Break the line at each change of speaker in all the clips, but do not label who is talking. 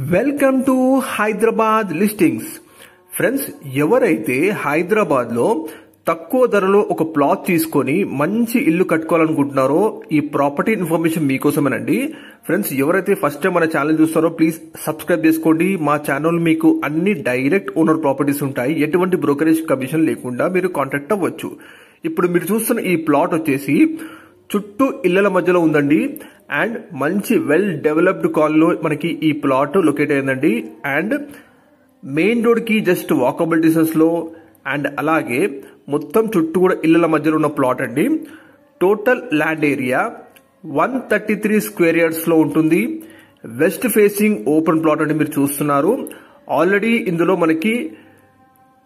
Welcome to Hyderabad listings. Friends, ఎవరైతే హైదరాబాద్ లో తక్కువ ధరలో ఒక ప్లాట్ తీసుకొని మంచి ఇల్లు కట్టుకోవాలనుకుంటున్నారో ఈ ప్రాపర్టీ ఇన్ఫర్మేషన్ మీకోసమేనండి. ఫ్రెండ్స్, ఎవరైతే ఫస్ట్ టైం మన ఛానల్ చూస్తారో ప్లీజ్ సబ్స్క్రైబ్ చేసుకోండి. మా ఛానల్ మీకు అన్ని డైరెక్ట్ ఓనర్ ప్రాపర్టీస్ ఉంటాయి. ఎటువంటి బ్రోకరేజ్ కమిషన్ లేకుండా మీరు కాంటాక్ట్ అవ్వచ్చు. ఇప్పుడు మీరు చూస్తున్న ఈ ప్లాట్ వచ్చేసి చుట్టూ ఇళ్ల మధ్యలో ఉందండి. అండ్ మంచి వెల్ డెవలప్డ్ కాలనీలో మనకి ఈ ప్లాట్ లొకేట్ అయిందండి. అండ్ మెయిన్ రోడ్ కి జస్ట్ వాకబుల్ డిస్టెన్స్ లో అండ్ అలాగే మొత్తం చుట్టూ కూడా ఇళ్ల మధ్యలో ఉన్న ప్లాట్ అండి. Total land area 133 square yards లో ఉంటుంది. వెస్ట్ ఫేసింగ్ ఓపెన్ ప్లాట్ అని మీరు చూస్తున్నారు. ఆల్రెడీ ఇందులో మనకి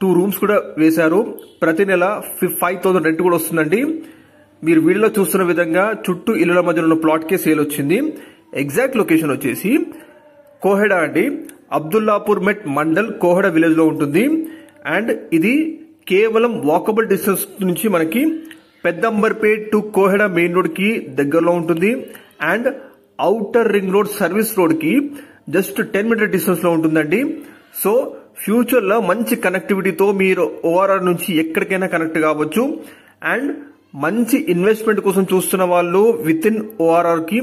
2 రూమ్స్ కూడా వేశారు. ప్రతి నెల 5,000 రెంట్ కూడా వస్తుందండి. మీరు వీడియోలో చూస్తున్న విధంగా చుట్టూ ఇళ్ల మధ్యలో ఉన్న ప్లాట్ కే సేల్ వచ్చింది. ఎగ్జాక్ట్ లొకేషన్ వచ్చేసి కోహెడా అండి. అబ్దుల్లాపూర్ మెట్ మండల్ కోహెడా విలేజ్ లో ఉంటుంది. అండ్ ఇది కేవలం వాకబుల్ డిస్టెన్స్ నుంచి మనకి Peddamberpet to Koheda main road కి దగ్గరలో ఉంటుంది. And outer ring road service road కి జస్ట్ 10 మీటర్ డిస్టెన్స్ లో ఉంటుందండి. సో ఫ్యూచర్ లో మంచి కనెక్టివిటీతో మీరు ఓఆర్ఆర్ నుంచి ఎక్కడికైనా కనెక్ట్ కావచ్చు. అండ్ మంచి ఇన్వెస్ట్మెంట్ కోసం చూస్తున్న వాళ్ళు విత్ ఇన్ ఓఆర్ఆర్ కి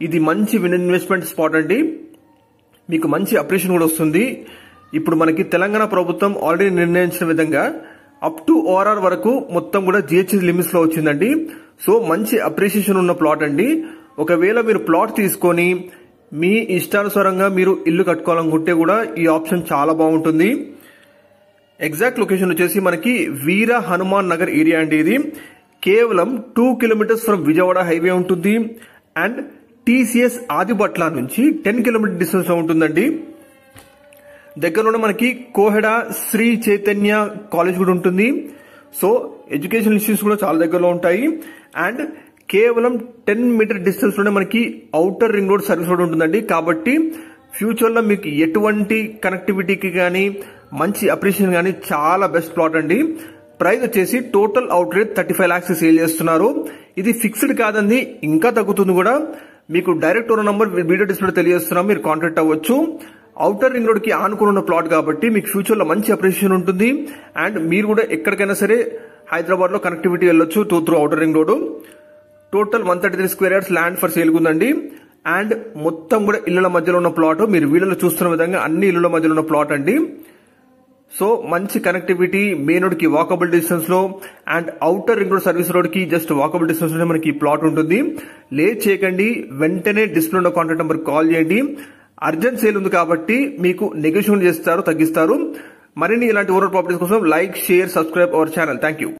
ఇది మంచి ఇన్వెస్ట్మెంట్ స్పాట్ అండి. మీకు మంచి అప్రిషియేషన్ కూడా వస్తుంది. ఇప్పుడు మనకి తెలంగాణ ప్రభుత్వం ఆల్రెడీ నిర్ణయించిన విధంగా అప్ టు ఓఆర్ఆర్ వరకు మొత్తం కూడా జిహెచ్ఎస్ లిమిట్స్ లో వచ్చిందండి. సో మంచి అప్రిషియేషన్ ఉన్న ప్లాట్ అండి. ఒకవేళ మీరు ప్లాట్ తీసుకొని మీ ఇష్టానుసారంగా మీరు ఇల్లు కట్టుకోవాలనుకుంటే కూడా ఈ ఆప్షన్ చాలా బాగుంటుంది. ఎగ్జాక్ట్ లొకేషన్ వచ్చేసి మనకి వీర హనుమాన్ నగర్ ఏరియా అండి. ఇది కేవలం 2 కిలోమీటర్స్ ఫ్రమ్ విజయవాడ హైవే ఉంటుంది. అండ్ టీసీఎస్ ఆదిబట్ల నుంచి 10 కిలోమీటర్ డిస్టెన్స్ లో ఉంటుందండి. దగ్గరలోనే మనకి కోహెడా శ్రీ చైతన్య కాలేజ్ కూడా ఉంటుంది. సో ఎడ్యుకేషన్ ఇన్స్టిట్యూట్స్ కూడా చాలా దగ్గరలో ఉంటాయి. అండ్ కేవలం 10 మీటర్ డిస్టెన్స్ లోనే మనకి outer ring road service road ఉంటుందండి. కాబట్టి ఫ్యూచర్ లో మీకు ఎటువంటి కనెక్టివిటీకి కానీ మంచి అప్రిషియేషన్ కానీ చాలా బెస్ట్ ప్లాట్ అండి. ప్రైస్ వచ్చేసి total out rate 35 lakhs sale చేస్తున్నారు. ఇది ఫిక్స్డ్ కాదండి, ఇంకా తగ్గుతుంది కూడా. మీకు direct owner number video display తెలియజేస్తున్నాం, మీరు కాంటాక్ట్ అవ్వచ్చు. ఔటర్ రింగ్ రోడ్ కి ఆనుకుని ఉన్న ప్లాట్ కాబట్టి మీకు ఫ్యూచర్ లో మంచి అప్రిషియేషన్ ఉంటుంది. అండ్ మీరు కూడా ఎక్కడికైనా సరే హైదరాబాద్ లో కనెక్టివిటీ వెళ్ళొచ్చు through outer ring road. Total 133 square yards land for sale ఉందండి. అండ్ మొత్తం కూడా ఇళ్ల మధ్యలో ఉన్న ప్లాట్ మీరు వీడియోలో చూస్తున్న విధంగా అన్ని ఇళ్ల మధ్యలో ఉన్న ప్లాట్ అండి. సో మంచి కనెక్టివిటీ మెయిన్ రోడ్ కి వాకబుల్ డిస్టెన్స్ లో and outer ring road service road కి జస్ట్ వాకబుల్ డిస్టెన్స్ లో మనకి ప్లాట్ ఉంటుంది. లేట్ చేయకండి, వెంటనే డిస్ప్లే ఉన్న కాంటాక్ట్ నెంబర్ కాల్ చేయండి. అర్జెంట్ సేల్ ఉంది కాబట్టి మీకు నెగోషియేట్ చేస్తారు, తగ్గిస్తారు. మరిన్ని ఇలాంటి ఓనర్ ప్రాపర్టీస్ కోసం like, share, subscribe our channel. Thank you.